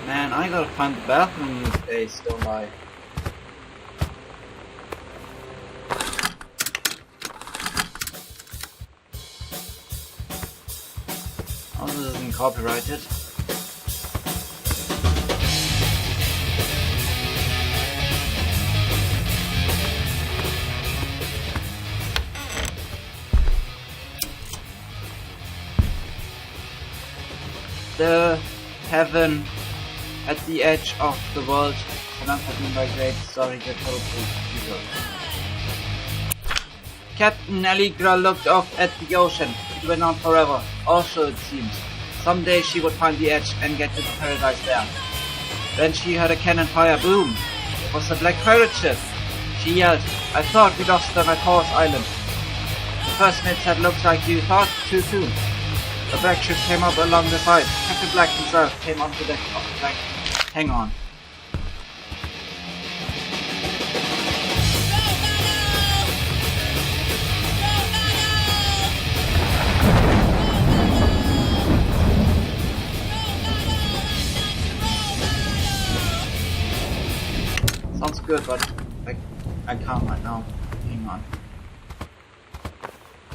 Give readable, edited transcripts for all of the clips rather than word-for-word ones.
Man, I gotta find the bathroom these days, don't I? Oh, this isn't copyrighted. The heaven at the edge of the world cannot have been by great story that told people. Captain Allegra looked off at the ocean. It went on forever, also it seemed. Someday she would find the edge and get to the paradise there. Then she heard a cannon fire boom. It was a black pirate ship. She yelled, "I thought we lost them at Horse Island." The first mate said, "Looks like you thought too soon." The black ship came up along the side. Captain Black himself came onto the deck of the black. Hang on. Sounds good, but I can't right now. Hang on.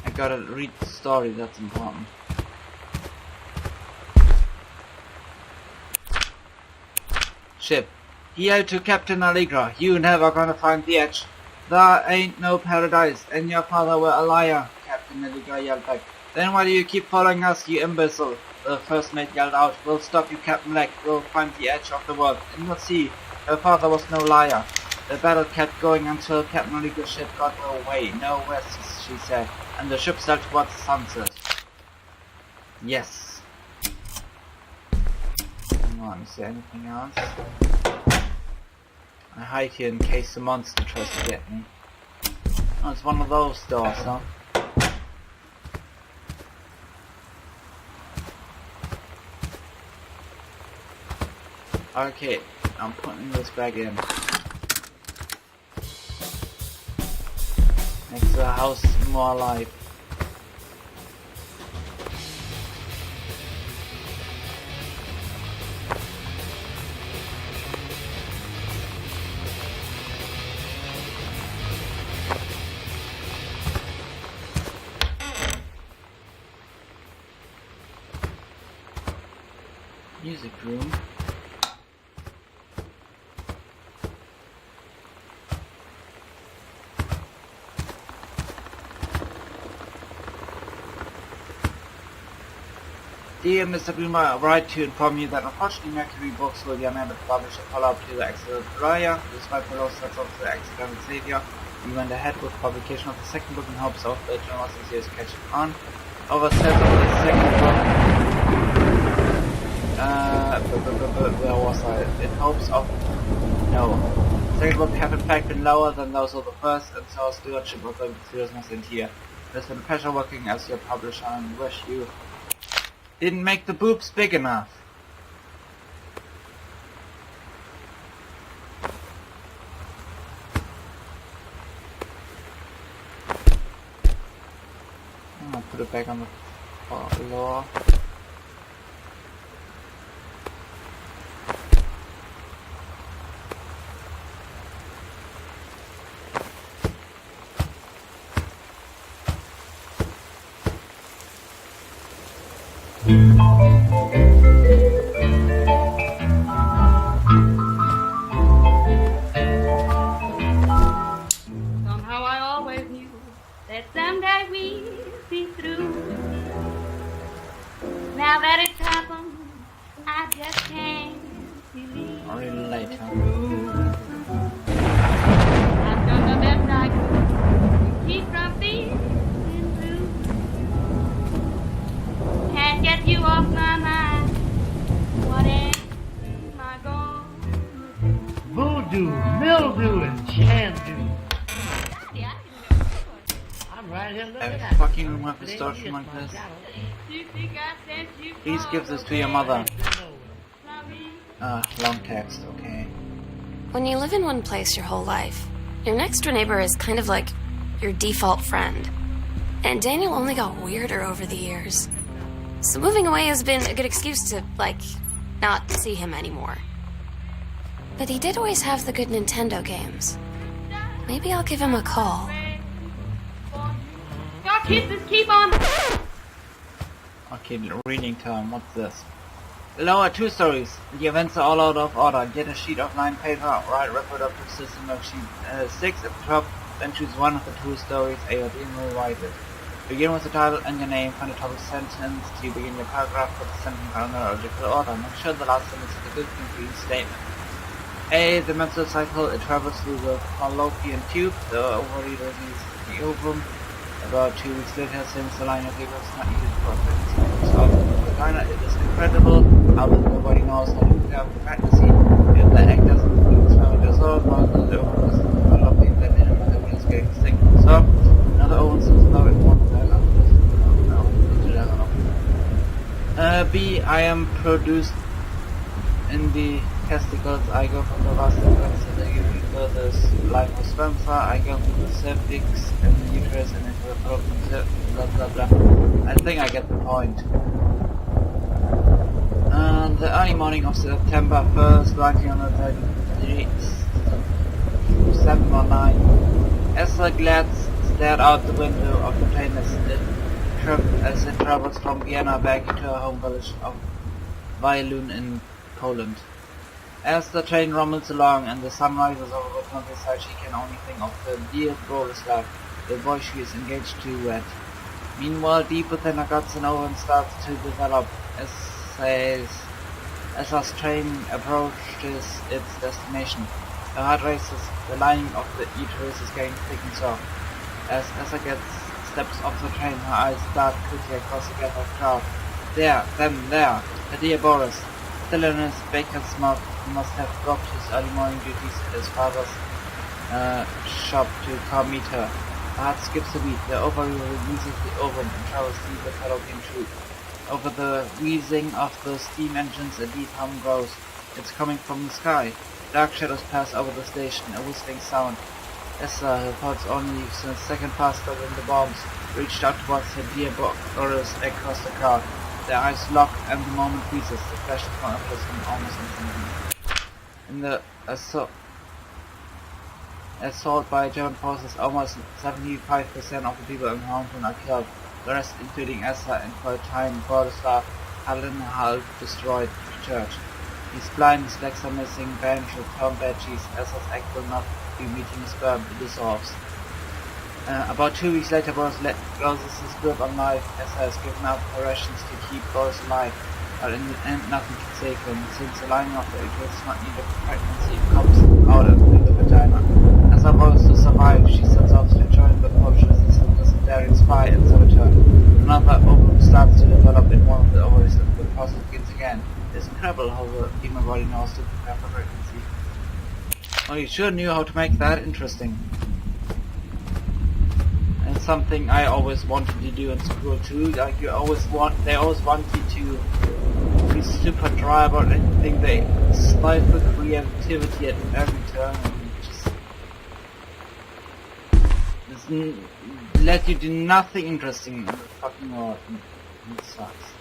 I gotta read the story, that's important. Ship. He yelled to Captain Allegra, "You never gonna find the edge. There ain't no paradise, and your father were a liar." Captain Allegra yelled back. "Then why do you keep following us, you imbecile?" The first mate yelled out. "We'll stop you, Captain Black. We'll find the edge of the world, and you'll see. Her father was no liar." The battle kept going until Captain Allegra's ship got away. "No west," she said, and the ship sailed towards the sunset. Yes. Hang on, is there anything else? I hide here in case the monster tries to get me. Oh, it's one of those doors, huh? Okay, I'm putting this back in. Makes the house more alive. Music room. Dear Mr. Bloomer, I write to inform you that unfortunately Mercury Books will be unable to publish a follow-up to the Accidental Raya. Despite the lost of the Accidental Savior, we went ahead with publication of the second book in hopes of the Generosity series catching on. Over sales of the second book, where was I? In hopes of... No. Second book have in fact been lower than those of the first, and so stewardship of the seriousness in here. It has been a pleasure working as your publisher and wish you didn't make the boobs big enough. I'm gonna put it back on the floor. Somehow I always knew that someday we'd be through. Now that it's happened, I just can't believe Or later. I've done the best I could to keep from feeling blue. Can't get you off my mind. What am I gonna do? Voodoo, mildew, and chandu. Yeah, I didn't know. I'm right here looking I at fucking remove the distortion like this. You think I sent you Please give this to your mother. Long text, okay. When you live in one place your whole life, your next door neighbor is kind of like your default friend. And Daniel only got weirder over the years. So moving away has been a good excuse to, not see him anymore. But he did always have the good Nintendo games. Maybe I'll give him a call. Y'all kids just keep on. Okay, reading time, what's this? Below are 2 stories. The events are all out of order. Get a sheet of 9 paper, write reproductive system worksheet 6 at the top, then choose one of the 2 stories A or B and rewrite it. Begin with the title and your name, find the topic sentence to begin your paragraph, put the sentence in chronological order. Make sure the last sentence is a good complete statement. A. The menstrual cycle, it travels through the fallopian tube. The ovary releases the ovum. About 2 weeks later, since the line of labor is not needed for pregnancy. So, the vagina, it is incredible how nobody knows how to prepare for pregnancy. If the egg doesn't produce spermatozoa, while the ovum is developing, then the mother is getting sick. So, another ovum is developing one B. I am produced in the testicles. I go from the vast events of the furthest life of sperm cell. I go through the cervix and the uterus and into the fallopian, blah blah blah. I think I get the point. The early morning of September 1st, 1933, 7 or 9, Esther Glatz stared out the window of the plane as it travels from Vienna back into her home village of Wieluń in Poland. As the train rumbles along and the sun rises over the countryside, she can only think of the dear Boleslav, the boy she is engaged to wed. Meanwhile, deep within her guts, an ovum starts to develop as our train approaches its destination. Her heart races, the lining of the uterus is getting thick and soft. As Esther steps off the train, her eyes dart quickly across the gathered crowd. There, the dear Boris. Still in his baker's mouth, he must have dropped his early morning duties at his father's shop to come meet her. Her heart skips a beat. The ovary releases the ovum and travels through the fallopian tube. Over the wheezing of the steam engines, a deep hum grows. It's coming from the sky. Dark shadows pass over the station, a whistling sound. Esther, her thoughts only a second faster than the bombs, reached out towards her dear Boris across the crowd. Their eyes lock and the moment freezes. The flash of one of almost instantly. In the assault by German forces, almost 75% of the people in the mountain are killed. The rest, including Esther and for a time Boleslav, Hallenhal destroyed the church. He's blind, his legs are missing, Baron should turn veggies. Esther's egg will not be meeting his sperm, it dissolves. About 2 weeks later, Boris loses his grip on life. Esther has given up her rations to keep Boris alive, but in the end nothing can save him. Since the lining of the uterus is not needed for pregnancy, it comes out of the vagina. As Boris to survive, she sets out to join the Polish resistance as a daring spy and saboteur. Another ovum starts to develop in one of the ovaries and the process begins again. It's incredible how the human body knows to prepare for pregnancy. Oh, you sure knew how to make that interesting. And something I always wanted to do in school too. Like they always want you to be super dry about anything. They stifle creativity at every turn and just let you do nothing interesting in the fucking world. It sucks.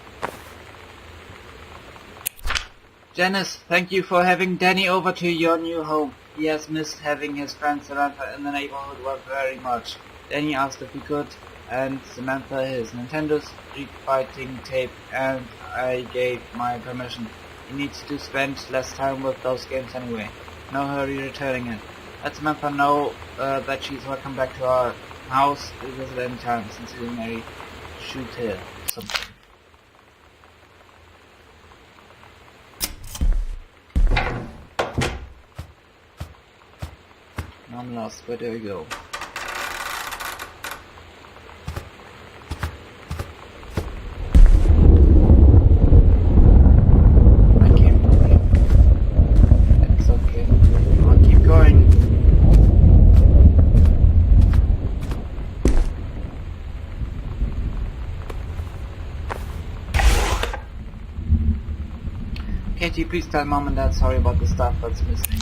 Janice, thank you for having Danny over to your new home. He has missed having his friend Samantha in the neighborhood very much. Danny asked if he could, and Samantha his Nintendo Street Fighting tape, and I gave my permission. He needs to spend less time with those games anyway. No hurry returning it. Let Samantha know that she's welcome back to our house to visit anytime, since he'll marry shoot her something. I'm lost, where do we go? I can't move it. It's okay. I'll keep going. Katie, please tell Mom and Dad sorry about the stuff that's missing.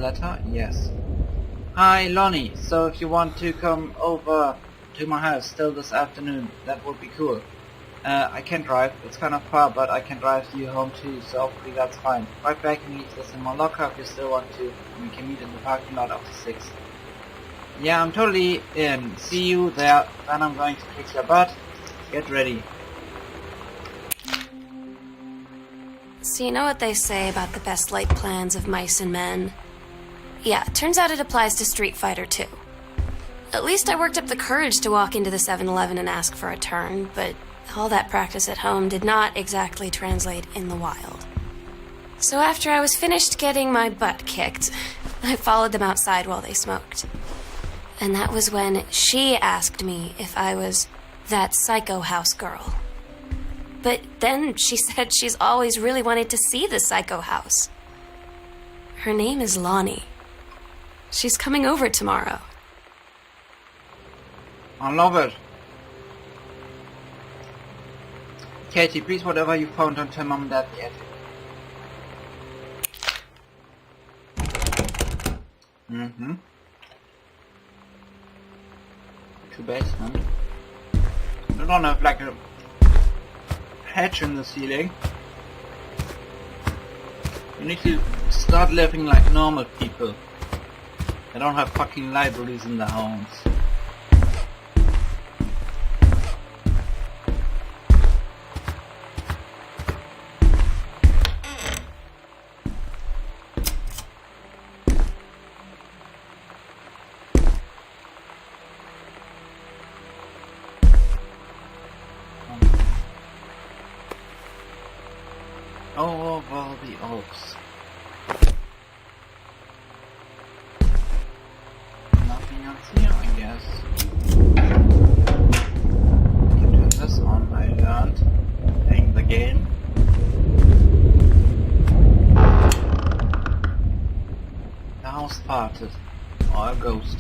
Letter? Yes. Hi, Lonnie. So if you want to come over to my house still this afternoon. That would be cool. I can drive. It's kind of far, but I can drive you home too, so hopefully that's fine. Right back and leave this in my locker if you still want to. We can meet in the parking lot after 6. Yeah, I'm totally in. See you there. Then I'm going to kick your butt. Get ready. So you know what they say about the best laid plans of mice and men? Yeah, turns out it applies to Street Fighter too. At least I worked up the courage to walk into the 7-Eleven and ask for a turn, but all that practice at home did not exactly translate in the wild. So after I was finished getting my butt kicked, I followed them outside while they smoked. And that was when she asked me if I was that psycho house girl. But then she said she's always really wanted to see the psycho house. Her name is Lonnie. She's coming over tomorrow. I love it. Katie, please, whatever you found, don't tell Mom and Dad yet. Mm-hmm. Two basement. I don't have like a hatch in the ceiling. You need to start living like normal people. They don't have fucking libraries in their homes. Over the Alps. Nothing else here, I guess. I can turn this on, I learned playing the game. The house parted. Or a ghost.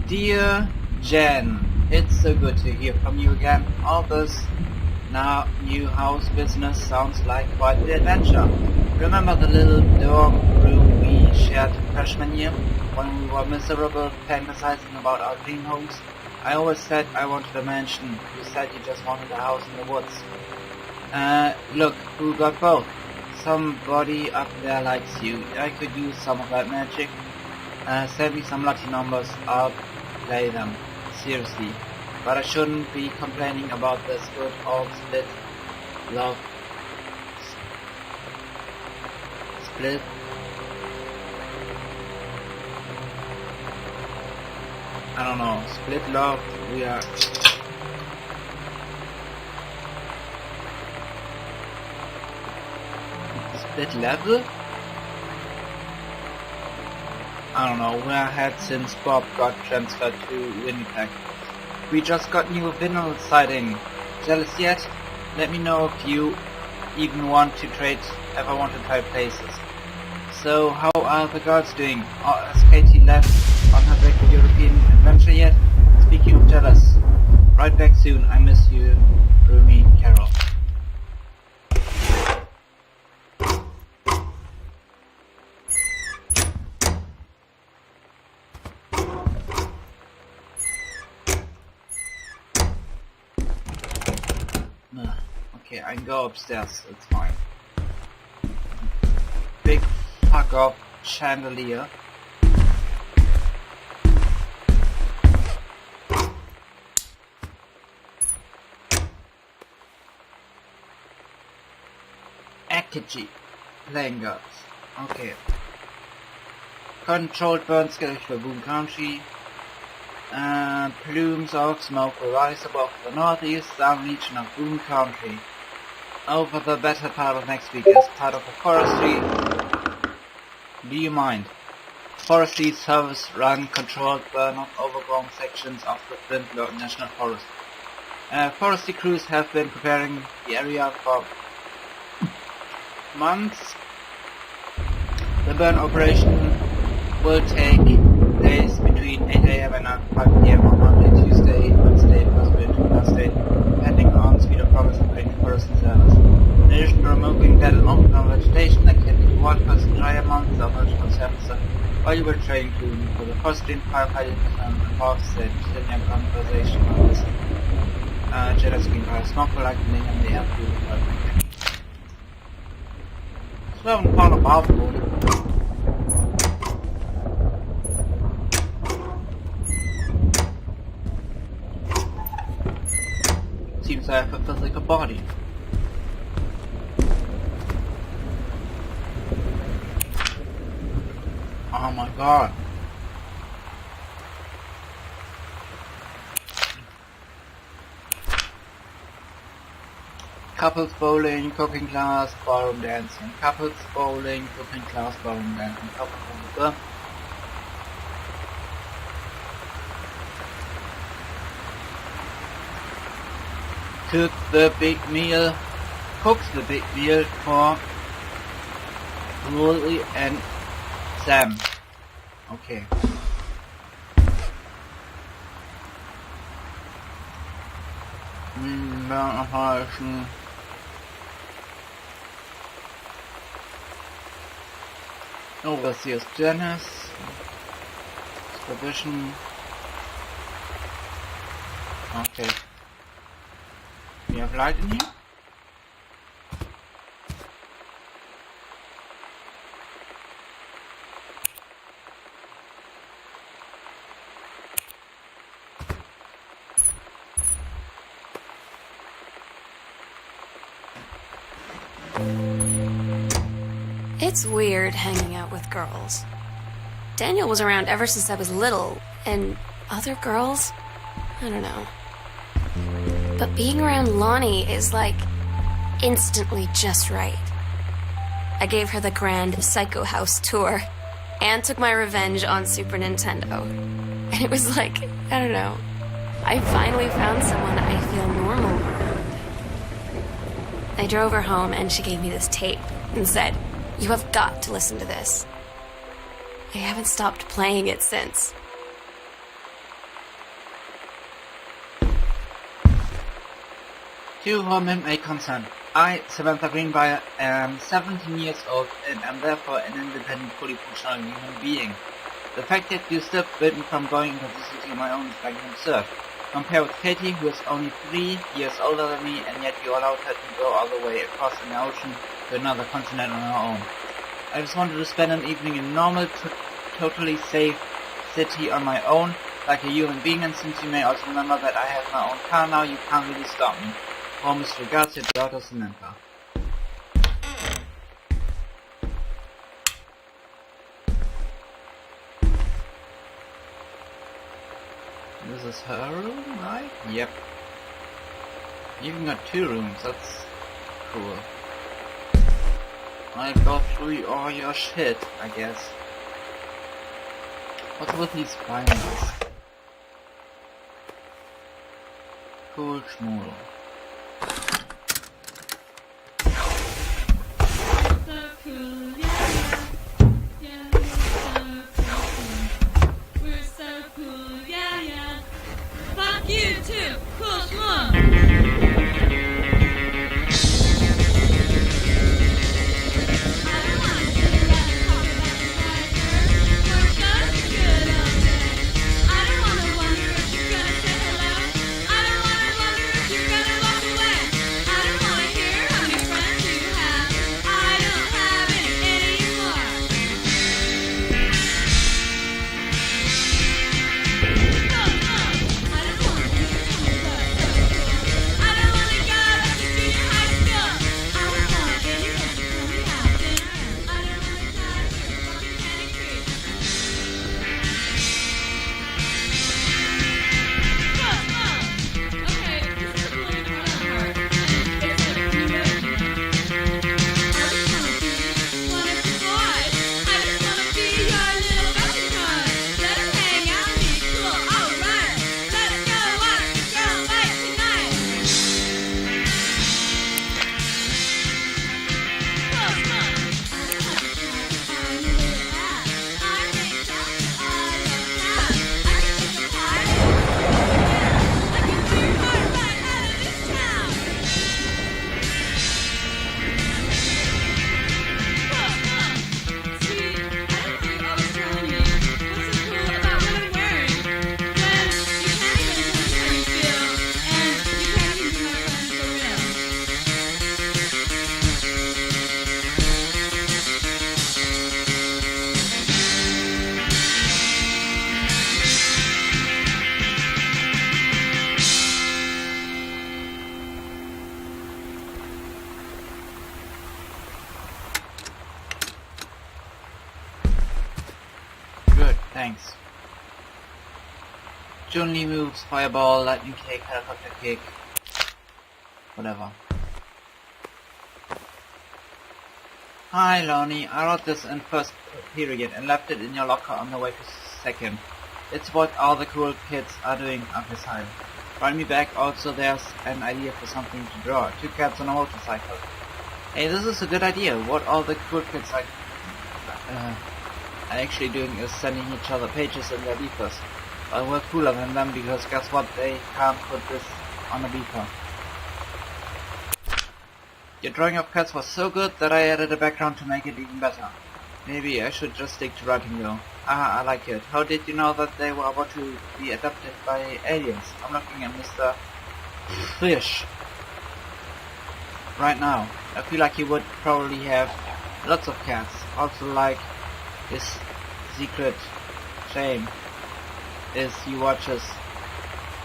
Dear Jen, it's so good to hear from you again. All this now new house business sounds like quite the adventure. Remember the little dorm room we shared freshman year when we were miserable fantasizing about our dream homes? I always said I wanted a mansion. You said you just wanted a house in the woods. Look, who got both? Somebody up there likes you. I could use some of that magic. Send me some lucky numbers. I'll play them. Seriously. But I shouldn't be complaining about this good old split love. Split. I don't know. Split love. We are. Split level? I don't know. Where I had since Bob got transferred to Winnipeg. We just got new vinyl siding. Jealous yet? Let me know if you even want to trade, ever want to trade places. So, how are the girls doing? Has Katie left on her big European adventure yet? Speaking of jealous, right back soon. I miss you, Rumi, Carol. Okay, I can go upstairs, it's fine. Big fuck off chandelier. Akiji, playing girls. Okay. Controlled burn skills for Boone Country. Plumes of smoke will rise above the northeast southern region of Boone Country. Over the better part of next week as part of the forestry. Do you mind? Forestry Service run controlled burn of overgrown sections of the Flint National Forest. Forestry crews have been preparing the area for months. The burn operation will take place between 8 AM and 5 PM on Monday, Tuesday, Wednesday, Thursday, depending on speed of progress of the forest service. In addition to removing dead and long-term vegetation that can be watered for drier months of vegetable surface while you were training to for the first in firefighting above said Chilean conversation on this Jedi screen smoke collecting in the airfield department. So I'm called about seems I have a physical body. Oh my god. Couples bowling, cooking class, ballroom dancing. Couples bowling, cooking class, ballroom dancing. Couples bowling. Cook the big meal. Cooks the big meal for Lily and Sam. Okay. Overseers Janice. Supervision. Okay. We have light in here? It's weird hanging out with girls. Daniel was around ever since I was little, and other girls? I don't know. But being around Lonnie is like instantly just right. I gave her the grand Psycho House tour and took my revenge on Super Nintendo. And it was like, I don't know, I finally found someone I feel normal around. I drove her home and she gave me this tape and said, "You have got to listen to this." I haven't stopped playing it since. To whom it may concern, I, Samantha Greenbrier, am 17 years old and am therefore an independent, fully functional human being. The fact that you still prevent me from going into the city on my own is frankly absurd. Compare with Katie, who is only 3 years older than me, and yet you allowed her to go all the way across an ocean to another continent on her own. I just wanted to spend an evening in a normal, totally safe city on my own, like a human being, and since you may also remember that I have my own car now, you can't really stop me. Warmest regards, your daughter Samantha. This is her room, right? Yep. Even got 2 rooms, that's cool. I go through all your shit, I guess. What's with these binders? Cool schmoodle. So cool, yeah, we're so cool, yeah. Fuck you too, cool schmoodle. Thanks. Chun-Li moves, fireball, lightning kick, helicopter kick, whatever. Hi Lonnie, I wrote this in first period and left it in your locker on the way to second. It's what all the cool kids are doing up this side. Write me back, also there's an idea for something to draw. 2 cats on a motorcycle. Hey, this is a good idea. What all the cool kids are actually doing is sending each other pages in their beepers. But we're cooler than them because guess what? They can't put this on a beeper. Your drawing of cats was so good that I added a background to make it even better. Maybe I should just stick to writing though. Ah, I like it. How did you know that they were about to be adopted by aliens? I'm looking at Mr. Fish right now. I feel like he would probably have lots of cats. Also like his secret shame is he watches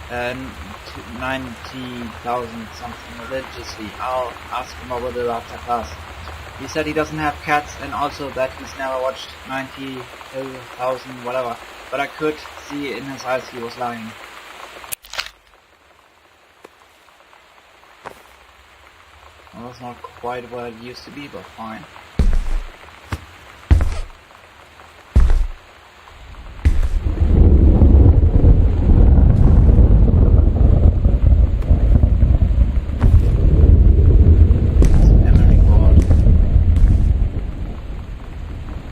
90,000 something religiously. I'll ask him about it after class. He said he doesn't have cats and also that he's never watched 90,000 whatever, but I could see in his eyes he was lying. Well, that's not quite what it used to be, but fine.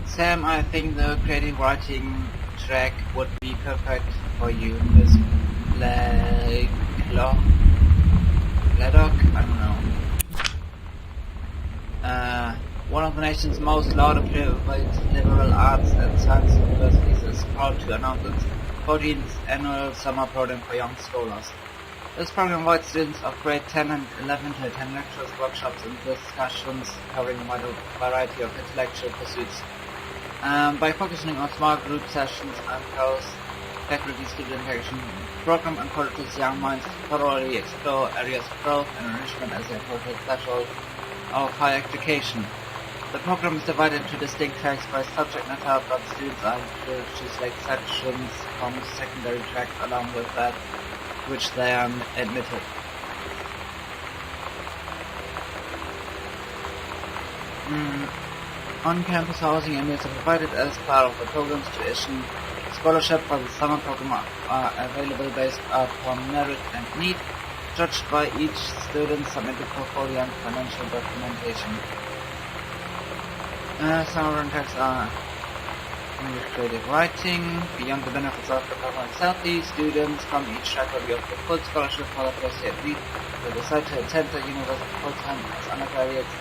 Sam, I think the creative writing track would be perfect for you. Miss Bladdock? I don't know. One of the nation's most lauded liberal arts and science universities is proud to announce its 14th annual summer program for young scholars. This program invites students of grade 10 and 11 to attend lectures, workshops and discussions covering a wide variety of intellectual pursuits. By focusing on small group sessions and faculty-student interaction, the program encourages young minds to thoroughly explore areas of growth and enrichment as they approach the threshold of higher education. The program is divided into distinct tracks by subject matter, but students are encouraged to select sections from secondary tracks along with that which they are admitted. On-campus housing and meals are provided as part of the program's tuition. Scholarship for the summer program are available based upon merit and need, judged by each student's submitted portfolio and financial documentation. Summer tracks are English creative writing. Beyond the benefits of the program itself, students from each track will be offered full scholarship for the first year. They decide to attend the university full-time as undergraduates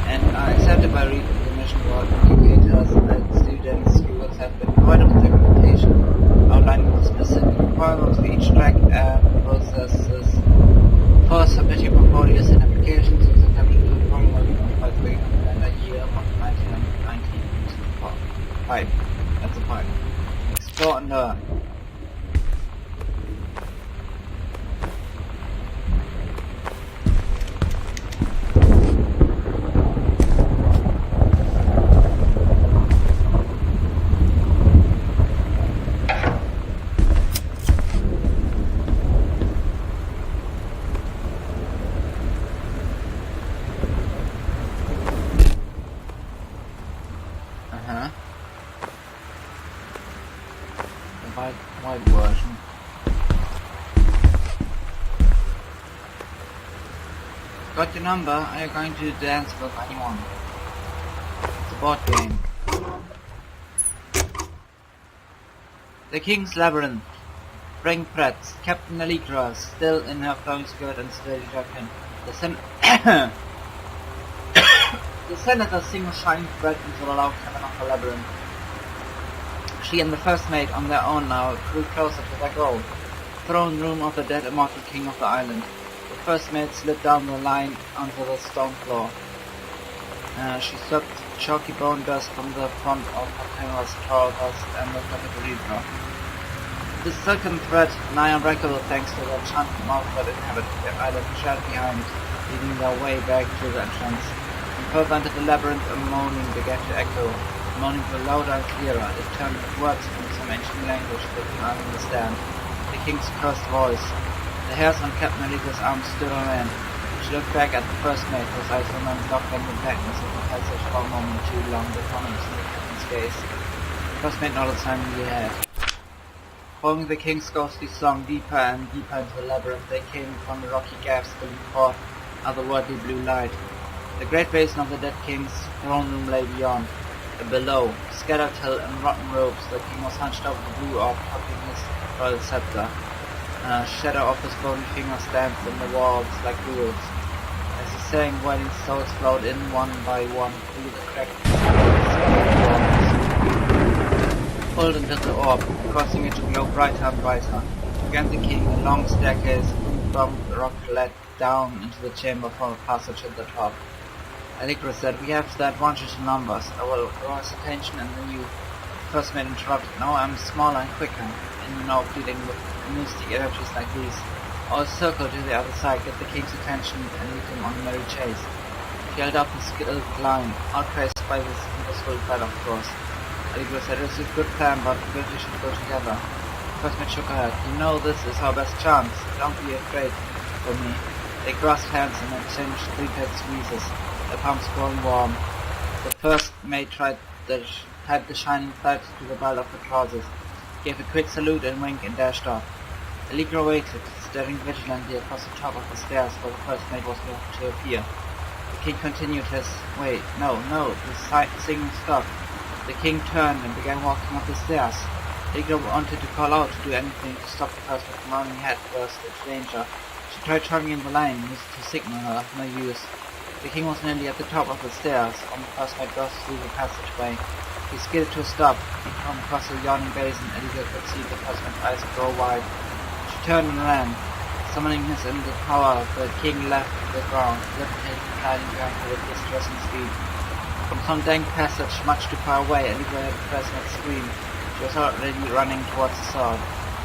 and are accepted by recognition board educators and students. Schools have been provided with documentation outlining the specific requirements for each track and processes for submitting portfolios and applications with the caption to the program will be notified for the year of 1995. That's a 5. Explore and learn. White version. Got your number. Are you going to dance with anyone? It's a board game. The King's Labyrinth. Frank Pratt, Captain Allegra, still in her flowing skirt and sturdy jacket. The senator sings shining thread into the loud cavern of the labyrinth. She and the first mate on their own now grew closer to their goal, throne room of the dead immortal king of the island. The first mate slid down the line onto the stone floor. She swept chalky bone dust from the front of her canvas trousers and looked at the Allegra. The silken thread, nigh unbreakable thanks to the enchanted mouth that inhabited the island, shared behind, leading their way back to the entrance. And further into the labyrinth, a moaning began to echo. moaning grew louder and clearer. It turned words from some ancient language that he couldn't understand. The king's cursed voice. The hairs on Captain Allegra's arms stood on end. She looked back at the first mate, whose eyes remained locked in the blackness of the passage for a moment too long to promise in the captain's gaze. The first mate nodded silently ahead. Following the king's ghostly song deeper and deeper into the labyrinth, they came upon the rocky gaps spilling forth otherworldly blue light. The great basin of the dead king's throne room lay beyond. Below, scattered hill and rotten ropes, the king was hunched over the blue orb, topping his royal scepter. A shadow of his bony fingers danced in the walls like jewels. As he sang, wailing souls flowed in one by one through the cracked walls. Pulled into the orb, causing it to glow brighter and brighter. Began the king, a long staircase from the rock led down into the chamber from a passage at the top. Allegra said, "We have the advantage in numbers. I will draw his attention and then you." First mate interrupted, "No, I'm smaller and quicker, and you know, dealing with mystic energies like these. I'll circle to the other side, get the king's attention, and lead him on a merry chase." She held up a skilled line, outpaced by this impossible fight, of course. Allegra said, "It's a good plan, but we should go together." First mate shook her head. "You know this is our best chance. Don't be afraid for me." They grasped hands and exchanged three-pet squeezes, their palms growing warm. The first mate tied the shining thread to the belt of the trousers, gave a quick salute and wink, and dashed off. Allegra waited, staring vigilantly across the top of the stairs where the first mate was going to appear. The king continued his way. No, the singing stopped. The king turned and began walking up the stairs. Allegra wanted to call out, to do anything to stop the first mate from running head first into danger. She tried turning in the line, used to signal her, no use. The king was nearly at the top of the stairs when the first mate burst through the passageway. He skidded to a stop. He came across a yawning basin, and Allegra could see the first mate's eyes grow wide. She turned and ran. Summoning his infinite power, the king left the ground, levitating, gliding behind her with distressing speed. From some dank passage, much too far away, Allegra heard the first mate scream. She was already running towards the sword.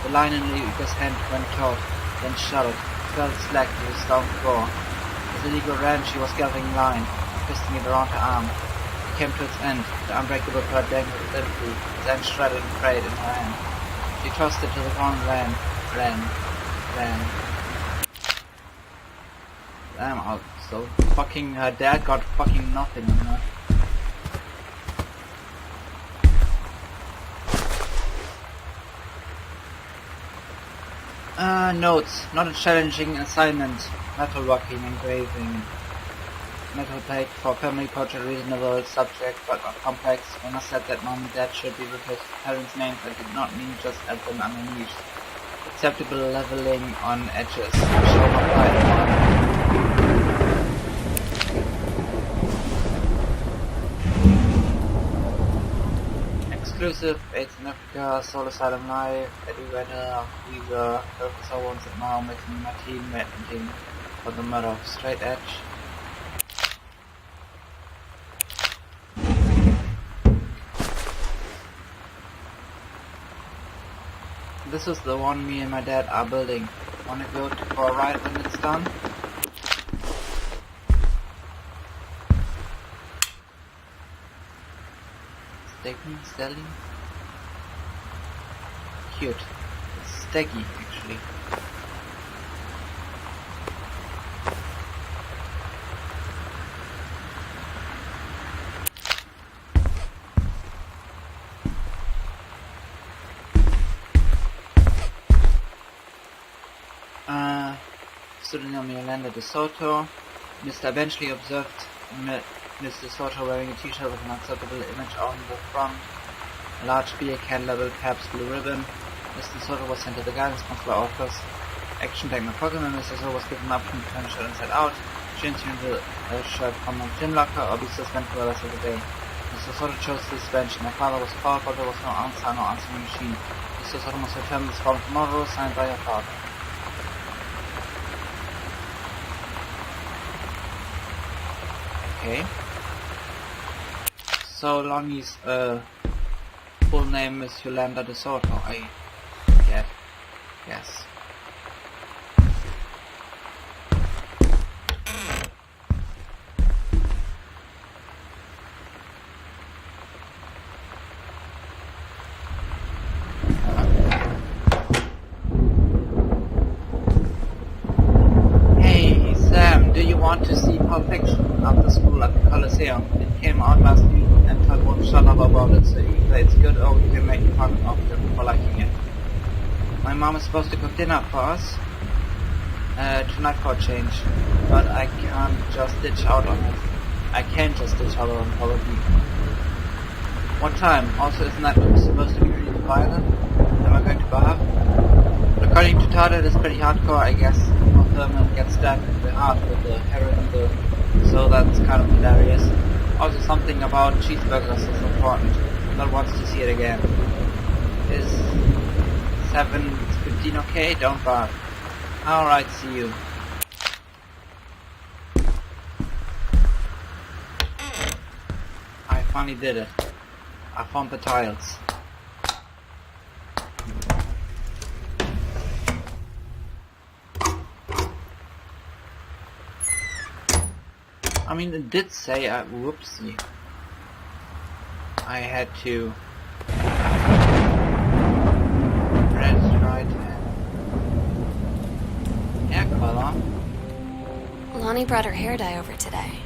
The line in Allegra's hand went taut, then shuddered, fell slack to the stone floor. As Allegra ran, she was gathering line, twisting it around her arm. It came to its end. The unbreakable thread dangled limply, its end shredded and frayed in her hand. She tossed it to the ground and ran. Damn, so fucking her dad got fucking nothing on her. Notes. Not a challenging assignment. Metalworking, engraving. Metal plate for family portrait, reasonable subject, but not complex. When I said that mom and dad should be replaced with parents' names, I did not mean just add them underneath. Acceptable leveling on edges. Show my pride. Exclusive, AIDS in Africa, Soul Asylum Live, Eddie Vedder, Weezer, Professor Once and Now, making my team meeting for the murder of Straight Edge. This is the one me and my dad are building. Wanna go for a ride when it's done? Staking, selling? Cute. It's steggy, actually. Pseudonym Yolanda De Soto. Mr. Benchley observed Mr. De Soto wearing a t-shirt with an acceptable image on the front, a large beer can labeled Pabst Blue Ribbon. Mr. De Soto was sent to the guidance counselor office. Action taken program, and Mr. Soto was given an option to turn the shirt inside out, change into a shirt from a gym locker, or be suspended for the rest of the day. Mr. Soto chose the suspension. My father was called, but there was no answering machine. Mr. Soto must return this form tomorrow, signed by your father. Okay. So Lonnie's full name is Yolanda De Soto, I guess. Museum. It came out last week and Todd won't shut up about it, so either it's good or we can make fun of him for liking it. My mom is supposed to cook dinner for us tonight for a change, but I can't just ditch out on it. I can't just ditch out on probably. What time? Also, isn't that supposed to be really violent? Am I going to bar? According to Todd, it is pretty hardcore, I guess. One Thurman gets stabbed in the heart with the heroin needle, so that's kind of hilarious. Also, something about cheeseburgers is important. Todd wants to see it again. Is 7:15 okay? Don't bark. Alright, see you. I finally did it. I found the tiles. I mean, it did say, whoopsie. I had to press right hair color. Lonnie brought her hair dye over today.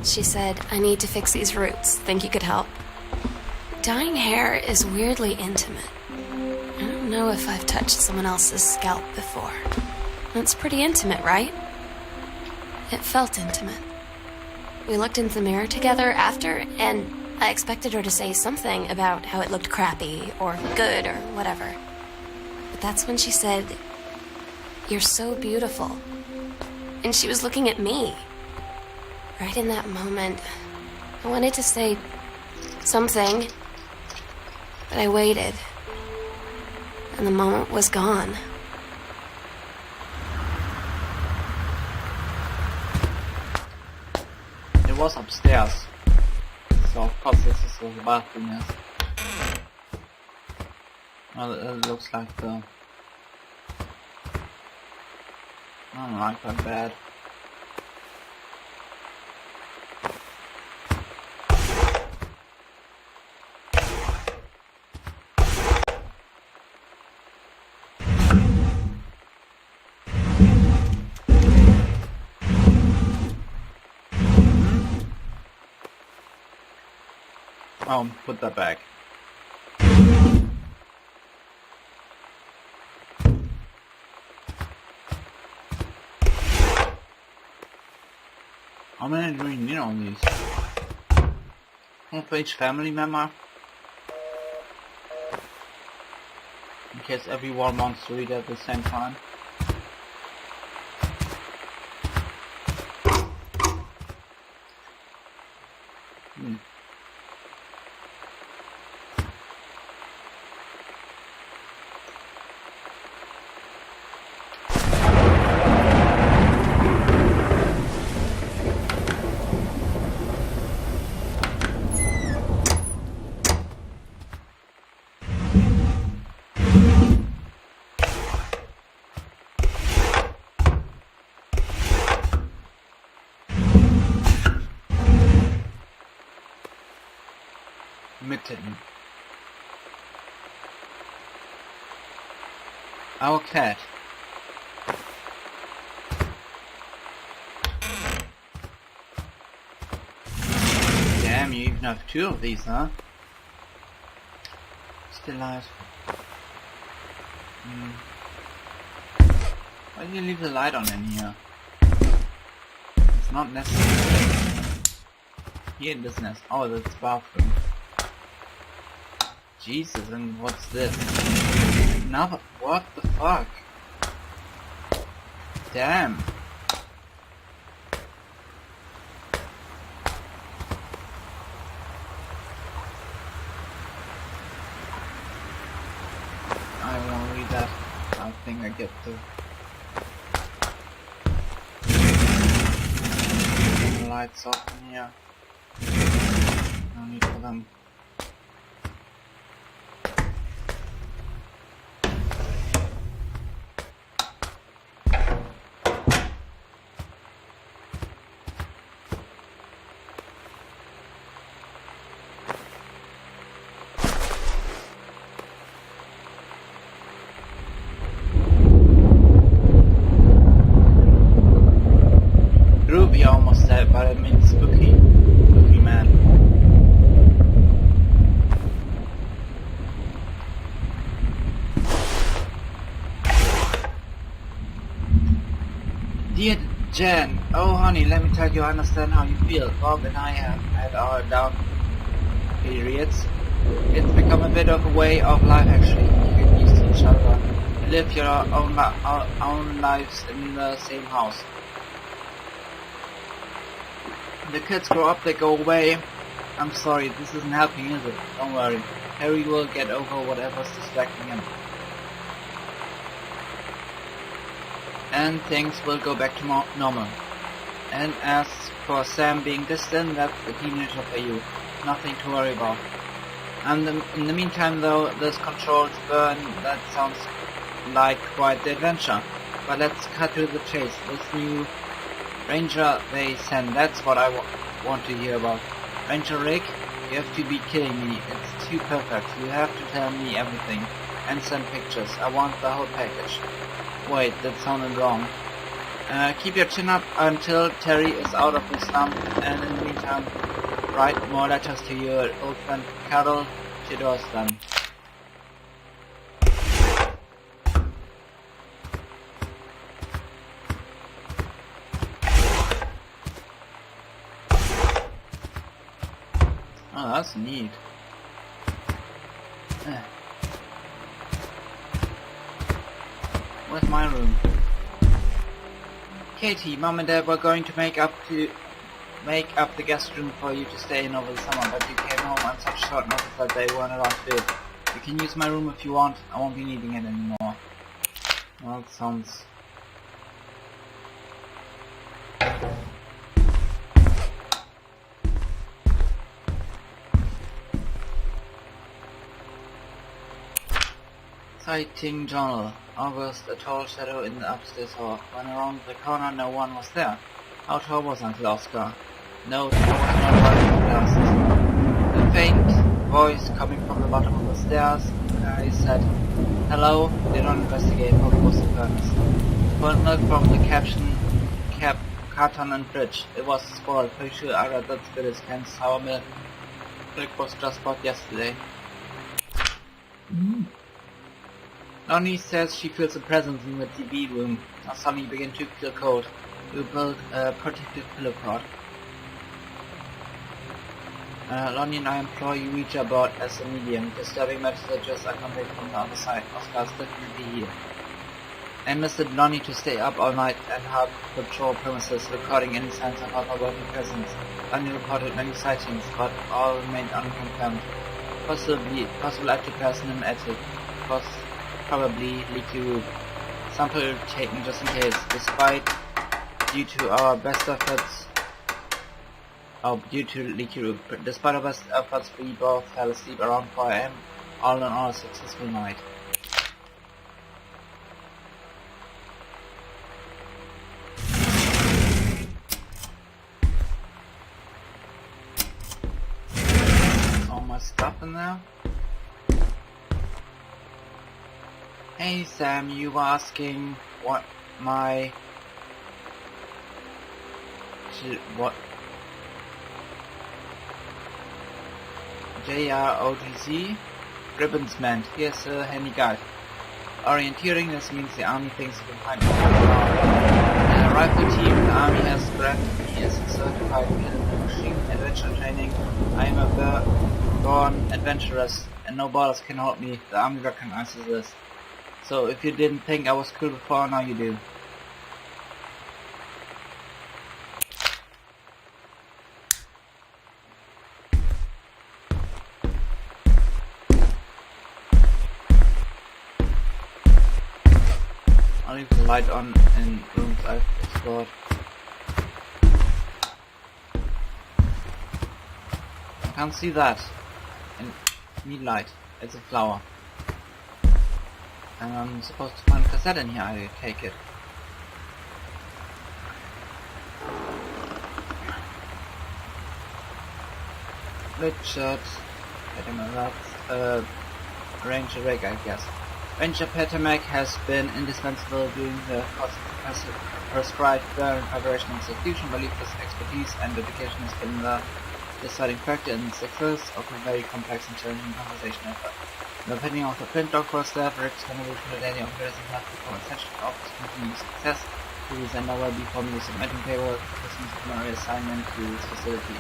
She said, I need to fix these roots. Think you could help? Dyeing hair is weirdly intimate. I don't know if I've touched someone else's scalp before. That's pretty intimate, right? It felt intimate. We looked in the mirror together after, and I expected her to say something about how it looked crappy or good or whatever. But that's when she said, "You're so beautiful." And she was looking at me. Right in that moment, I wanted to say something, but I waited, and the moment was gone. It was upstairs, so of course this is where the bathroom is. Well, it looks like the... I don't like that bad. Oh, put that back. How many do we need on these? One for each family member? In case everyone wants to read at the same time. Mitten. Our cat. Damn, you even have two of these, huh? Still alive. Why do you leave the light on in here? It's not necessary. Here in this nest. Oh, that's the bathroom. Jesus, and what's this? Another, what the fuck? Damn. I won't read that. I think I get the lights off in here. No need for them. Groovy almost said, but I mean spooky. Dear Jen, oh honey, let me tell you, I understand how you feel. Bob and I have had our down periods. It's become a bit of a way of life actually. You get used to each other. You live your own lives in the same house. The kids grow up, they go away. I'm sorry, this isn't helping, is it? Don't worry. Harry will get over whatever's distracting him. And things will go back to normal. And as for Sam being distant, that's a teenager for you. Nothing to worry about. And in the meantime though, this controlled burn, that sounds like quite the adventure. But let's cut to the chase. This new Ranger they send, that's what I want to hear about. Ranger Rick, you have to be kidding me. It's too perfect. You have to tell me everything. And send pictures. I want the whole package. Wait, that sounded wrong. Keep your chin up until Terry is out of the slump, and in the meantime, write more letters to your old friend Carol. She does them. Oh, that's neat. Where's my room? Katie, Mom and Dad were going to make up the guest room for you to stay in over the summer, but you came home on such short notice that they weren't allowed to do it. You can use my room if you want. I won't be needing it anymore. Well, it sounds... Sighting journal. August, a tall shadow in the upstairs hall. When around the corner, no one was there. How tall was Uncle Oscar? No, I was not wearing glasses. A faint voice coming from the bottom of the stairs. I said, "Hello." They don't investigate. What was the purpose? Footnote from the caption, carton and fridge. It was spoiled. Pretty sure I read that Spillis canned sour milk. Milk was just bought yesterday. Lonnie says she feels a presence in the TV room. Now suddenly begin to feel cold. You build a protective pillow fort. Lonnie and I implore you reach aboard as a medium. Disturbing messages are conveyed from the other side. Oscar's definitely here. I enlisted Lonnie to stay up all night and help patrol premises, recording any signs of other working presence. Lonnie reported many sightings, but all remained unconfirmed. Possible active person in attic. Probably leaky roof. Sample taken just in case. Due to our best efforts, we both fell asleep around 4 AM. All in all, a successful night. All my stuff in there. Hey Sam, you were asking what my... JROTC ribbons meant. Here's a handy guide. Orienteering, this means the army thinks you can find a rifle team. The army has granted me as a certified machine adventure training. I am a born adventurous and no borders can hold me. The army recognizes this. So if you didn't think I was cool before, now you do. I'll leave the light on in rooms I've explored. I can't see that. And need light. It's a flower. And I'm supposed to find a cassette in here, I take it. Richard, I don't know, that's Ranger Rick, I guess. Ranger Petamac has been indispensable during the prescribed burn preparation and execution. Believe his expertise and dedication has been the deciding factor in the success of a very complex and challenging conversation effort. In the opinion of the Flint Dog Force staff, Rick's contribution to daily operations have become essential of his continued success. Please send over before me submitting paperwork for Christmas primary assignment to this facility.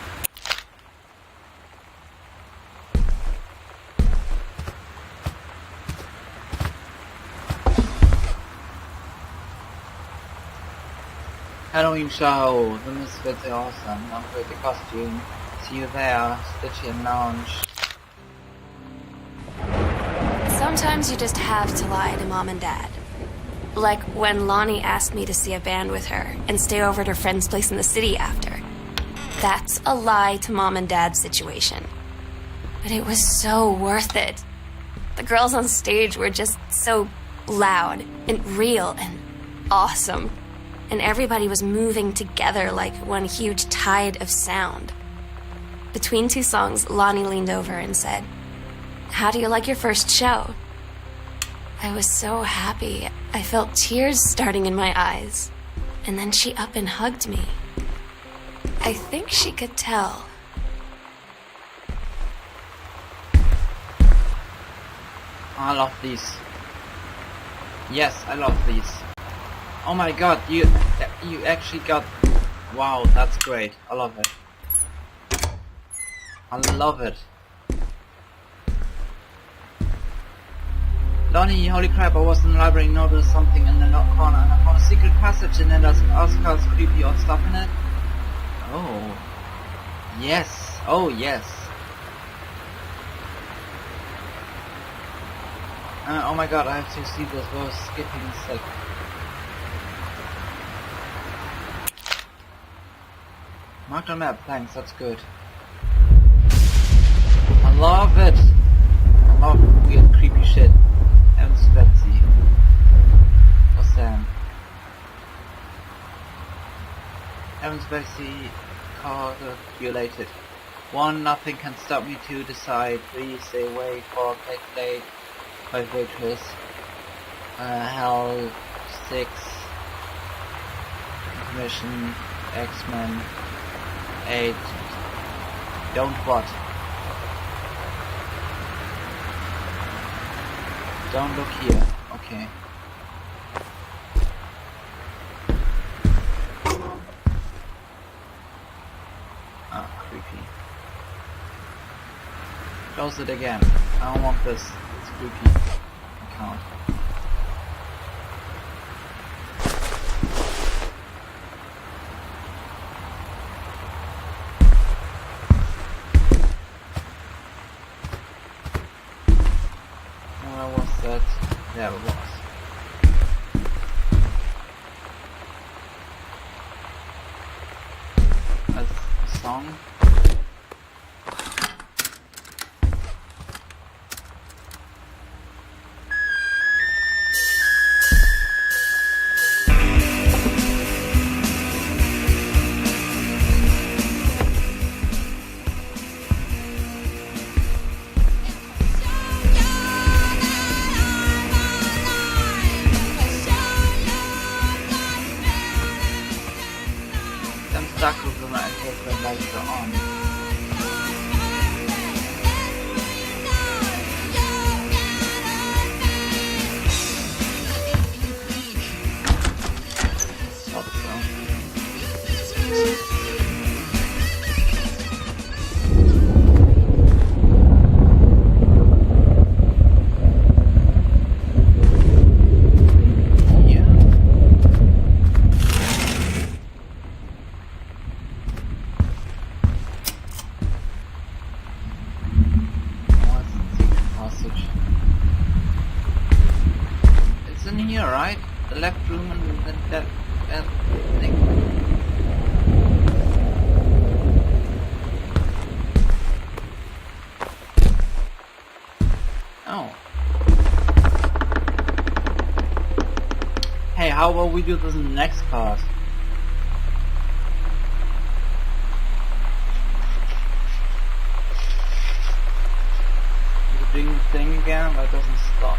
Halloween show. The Misfits are awesome. Don't forget the costume. See you there. Stitchy and Lounge. Sometimes you just have to lie to Mom and Dad. Like when Lonnie asked me to see a band with her and stay over at her friend's place in the city after. That's a lie to Mom and Dad situation. But it was so worth it. The girls on stage were just so loud and real and awesome. And everybody was moving together like one huge tide of sound. Between two songs, Lonnie leaned over and said, "How do you like your first show?" I was so happy. I felt tears starting in my eyes. And then she up and hugged me. I think she could tell. I love these. Yes, I love these. Oh my god, you actually got... Wow, that's great. I love it. I love it. Lonnie, holy crap, I was in the library and noticed something in the note corner and I found a secret passage and it has Oscar's creepy odd stuff in it. Oh. Yes. Oh yes. Oh my god, I have to see this. We're skipping sick. Marked on map, thanks, that's good. I love it! I love weird creepy shit. Evans Betsy. Or Sam. Evans Betsy calculated. 1, nothing can stop me to decide. 3, stay away. 4, calculate. 5, waitress. Hell. 6. Commission. X-Men. 8. Don't what? Don't look here. Okay. Ah, creepy. Close it again. I don't want this. It's creepy. I can't. There it was. That's a song. Stuck with them until the lights are on. Stop It's in here, right? The left room and that thing. Oh. Hey, how about we do this in the next part? Is it doing the thing again? That doesn't stop.